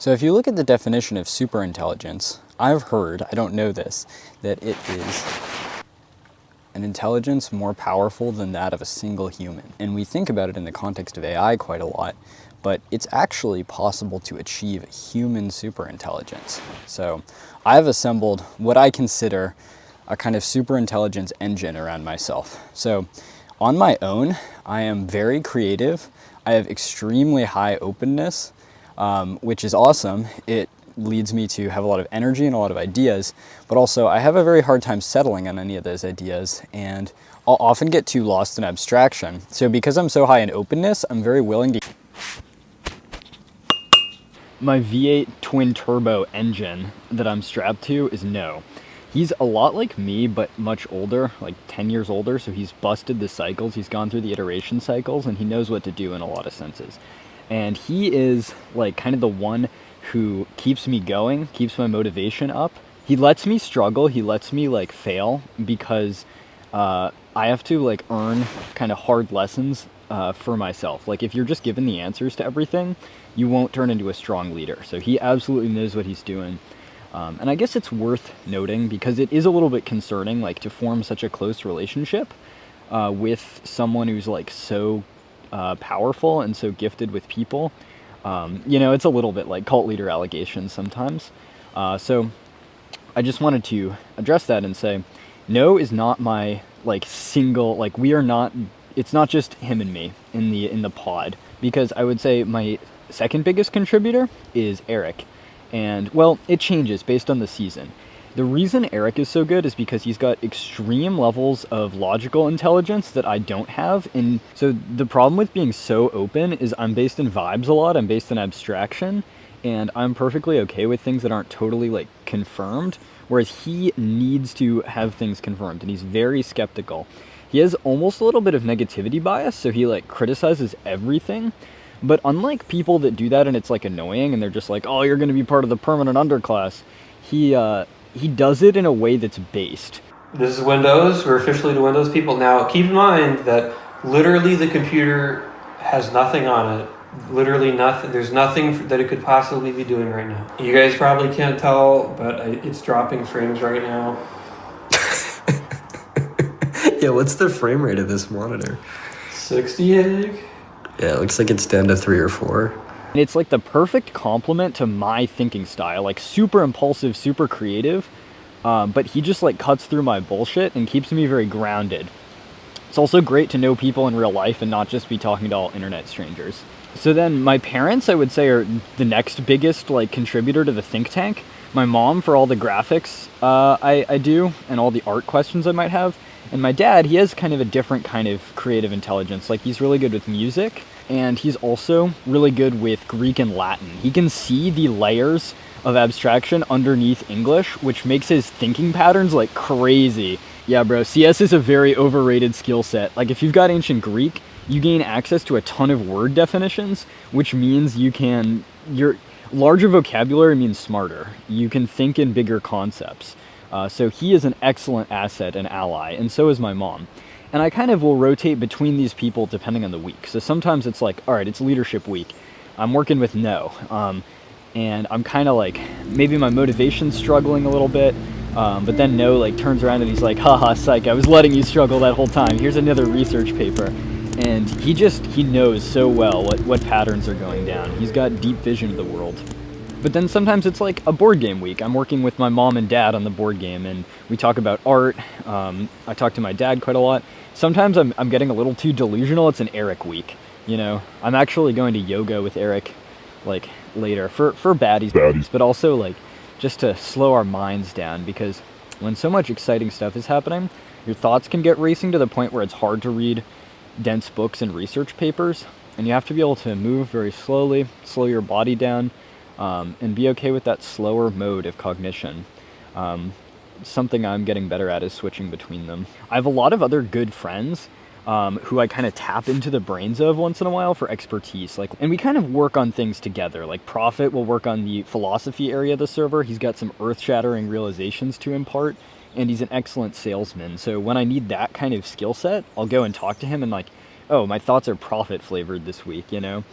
So if you look at the definition of superintelligence, I've heard, I don't know this, that it is an intelligence more powerful than that of a single human. And we think about it in the context of AI quite a lot, but it's actually possible to achieve human superintelligence. So I've assembled what I consider a kind of superintelligence engine around myself. So on my own, I am very creative. I have extremely high openness, which is awesome. It leads me to have a lot of energy and a lot of ideas, but also I have a very hard time settling on any of those ideas, and I'll often get too lost in abstraction. So because I'm so high in openness, I'm very willing to... My V8 twin turbo engine that I'm strapped to is No. He's a lot like me, but much older, like 10 years older, so he's busted the cycles, he's gone through the iteration cycles, and he knows what to do in a lot of senses. And he is like kind of the one who keeps me going, keeps my motivation up. He lets me struggle, he lets me like fail, because I have to like earn kind of hard lessons for myself. Like if you're just given the answers to everything, you won't turn into a strong leader. So he absolutely knows what he's doing. And I guess it's worth noting because it is a little bit concerning, like to form such a close relationship with someone who's like so powerful and so gifted with people. You know, it's a little bit like cult leader allegations sometimes. So I just wanted to address that and say, No is not my like single, like we are not, it's not just him and me in the pod, because I would say my second biggest contributor is Eric. And, well, it changes based on the season. The reason Eric is so good is because he's got extreme levels of logical intelligence that I don't have. And so the problem with being so open is I'm based in vibes a lot, I'm based in abstraction, and I'm perfectly okay with things that aren't totally, like, confirmed, whereas he needs to have things confirmed, and he's very skeptical. He has almost a little bit of negativity bias, so he, like, criticizes everything. But unlike people that do that and it's like annoying and they're just like, oh, you're going to be part of the permanent underclass, he does it in a way that's based. This is Windows. We're officially to Windows people. Now, keep in mind that literally the computer has nothing on it. Literally nothing. There's nothing that it could possibly be doing right now. You guys probably can't tell, but it's dropping frames right now. Yeah, what's the frame rate of this monitor? 60, I think. Yeah, it looks like it's down to 3 or 4. And it's like the perfect complement to my thinking style, like super impulsive, super creative, but he just like cuts through my bullshit and keeps me very grounded. It's also great to know people in real life and not just be talking to all internet strangers. So then my parents, I would say, are the next biggest like contributor to the think tank. My mom for all the graphics I do and all the art questions I might have. And my dad, he has kind of a different kind of creative intelligence. Like he's really good with music, and he's also really good with Greek and Latin. He can see the layers of abstraction underneath English, which makes his thinking patterns like crazy. Yeah, bro, CS is a very overrated skill set. Like if you've got ancient Greek, you gain access to a ton of word definitions, which means your larger vocabulary means smarter. You can think in bigger concepts. So he is an excellent asset and ally, and so is my mom. And I kind of will rotate between these people depending on the week. So sometimes it's like, all right, it's leadership week. I'm working with No. And I'm kind of like, maybe my motivation's struggling a little bit, but then No like turns around and he's like, haha, psych, I was letting you struggle that whole time. Here's another research paper. And he knows so well what patterns are going down. He's got deep vision of the world. But then sometimes it's like a board game week. I'm working with my mom and dad on the board game, and we talk about art. I talk to my dad quite a lot. Sometimes I'm getting a little too delusional. It's an Eric week, you know. I'm actually going to yoga with Eric, like, later for baddies, but also, like, just to slow our minds down, because when so much exciting stuff is happening, your thoughts can get racing to the point where it's hard to read dense books and research papers, and you have to be able to move very slowly, slow your body down, and be okay with that slower mode of cognition. Something I'm getting better at is switching between them. I have a lot of other good friends who I kind of tap into the brains of once in a while for expertise. And we kind of work on things together. Like Prophet will work on the philosophy area of the server. He's got some earth-shattering realizations to impart, and he's an excellent salesman. So when I need that kind of skill set, I'll go and talk to him and like, oh, my thoughts are Prophet flavored this week, you know?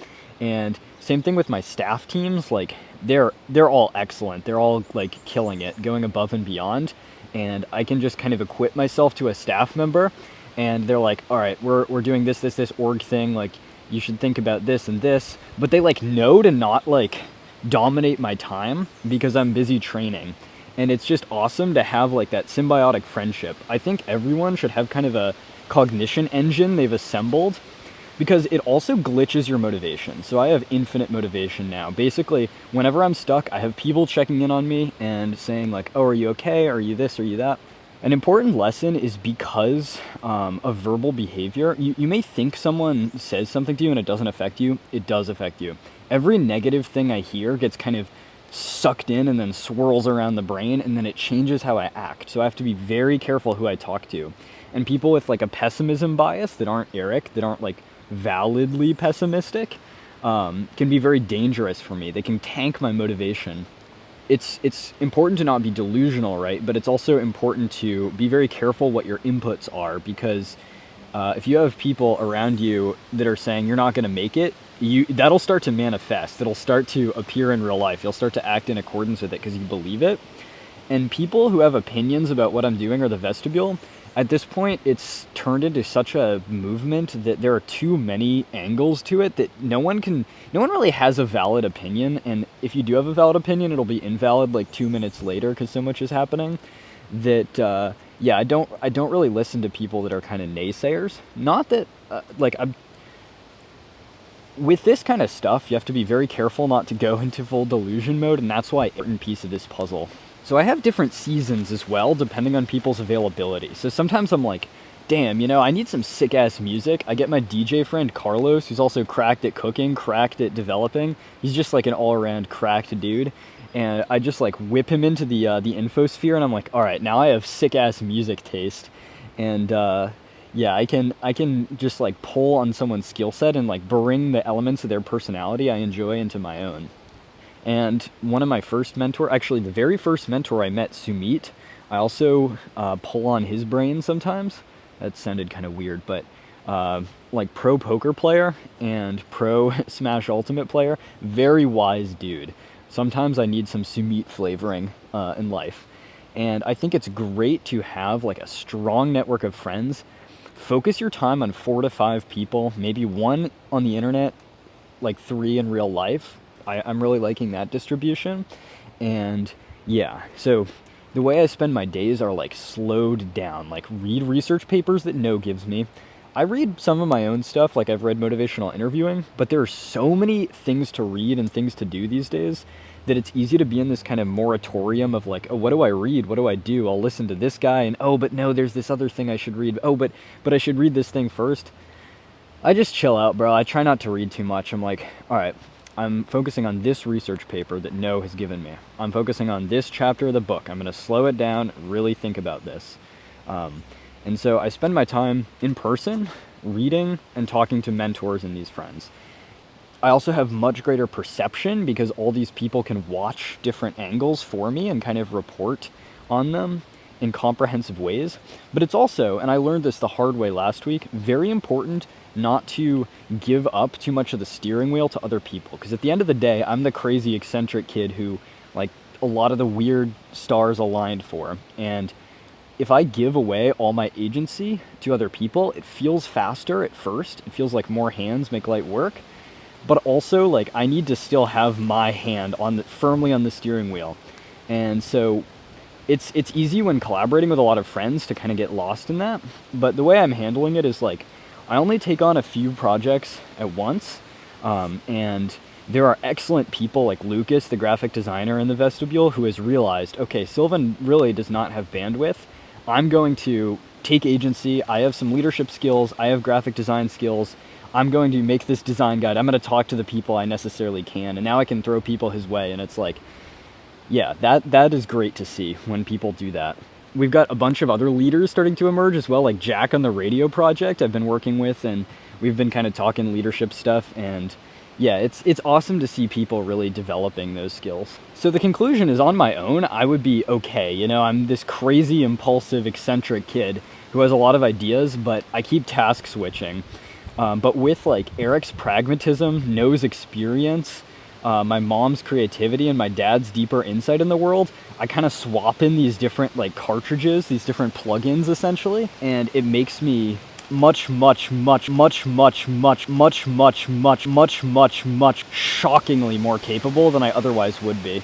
And same thing with my staff teams, like they're all excellent. They're all like killing it, going above and beyond. And I can just kind of equip myself to a staff member, and they're like, all right, we're doing this org thing, like you should think about this and this. But they like know to not like dominate my time because I'm busy training. And it's just awesome to have like that symbiotic friendship. I think everyone should have kind of a cognition engine they've assembled, because it also glitches your motivation. So I have infinite motivation now. Basically, whenever I'm stuck, I have people checking in on me and saying like, oh, are you okay? Are you this? Are you that? An important lesson is because of verbal behavior. You may think someone says something to you and it doesn't affect you. It does affect you. Every negative thing I hear gets kind of sucked in and then swirls around the brain, and then it changes how I act. So I have to be very careful who I talk to. And people with like a pessimism bias that aren't Eric, that aren't like validly pessimistic, can be very dangerous for me. They can tank my motivation. It's important to not be delusional, right? But it's also important to be very careful what your inputs are, because if you have people around you that are saying you're not going to make it, that'll start to manifest. It'll start to appear in real life. You'll start to act in accordance with it because you believe it. And people who have opinions about what I'm doing or the vestibule, at this point, it's turned into such a movement that there are too many angles to it that no one really has a valid opinion. And if you do have a valid opinion, it'll be invalid like 2 minutes later because so much is happening that, yeah, I don't really listen to people that are kind of naysayers. Not that, with this kind of stuff, you have to be very careful not to go into full delusion mode, and that's why it's an important piece of this puzzle. So I have different seasons as well, depending on people's availability. So sometimes I'm like, damn, I need some sick-ass music. I get my DJ friend Carlos, who's also cracked at cooking, cracked at developing. He's just like an all-around cracked dude. And I just like whip him into the infosphere, and I'm like, all right, now I have sick-ass music taste. And yeah, I can just like pull on someone's skill set and like bring the elements of their personality I enjoy into my own. And one of my first mentor, actually the very first mentor I met, Sumit, I also pull on his brain sometimes. That sounded kind of weird, but like pro poker player and pro Smash Ultimate player, very wise dude. Sometimes I need some Sumit flavoring in life. And I think it's great to have like a strong network of friends. Focus your time on 4 to 5 people, maybe 1 on the internet, like 3 in real life. I'm really liking that distribution. And yeah, so the way I spend my days are like slowed down, like read research papers that No gives me. I read some of my own stuff, like I've read motivational interviewing, but there are so many things to read and things to do these days that it's easy to be in this kind of moratorium of like, oh, what do I read? What do I do? I'll listen to this guy, and oh, but no, there's this other thing I should read. Oh, but I should read this thing first. I just chill out, bro. I try not to read too much. I'm like, all right, I'm focusing on this research paper that No has given me. I'm focusing on this chapter of the book. I'm going to slow it down, really think about this. And so I spend my time in person, reading and talking to mentors and these friends. I also have much greater perception because all these people can watch different angles for me and kind of report on them in comprehensive ways. But it's also, and I learned this the hard way last week, very important not to give up too much of the steering wheel to other people. Because at the end of the day, I'm the crazy eccentric kid who like a lot of the weird stars aligned for. And if I give away all my agency to other people, it feels faster at first. It feels like more hands make light work. But also, like, I need to still have my hand firmly on the steering wheel. And so it's easy when collaborating with a lot of friends to kind of get lost in that. But the way I'm handling it is like, I only take on a few projects at once. And there are excellent people like Lucas, the graphic designer in the vestibule, who has realized, okay, Sylvan really does not have bandwidth. I'm going to take agency. I have some leadership skills. I have graphic design skills. I'm going to make this design guide. I'm going to talk to the people I necessarily can. And now I can throw people his way. And it's like, yeah, that is great to see when people do that. We've got a bunch of other leaders starting to emerge as well, like Jack on the radio project I've been working with. And we've been kind of talking leadership stuff. And yeah, it's awesome to see people really developing those skills. So the conclusion is, on my own, I would be okay. I'm this crazy, impulsive, eccentric kid who has a lot of ideas, but I keep task switching. But with like Eric's pragmatism, Noah's experience, my mom's creativity, and my dad's deeper insight in the world, I kind of swap in these different like cartridges, these different plugins essentially, and it makes me much shockingly more capable than I otherwise would be.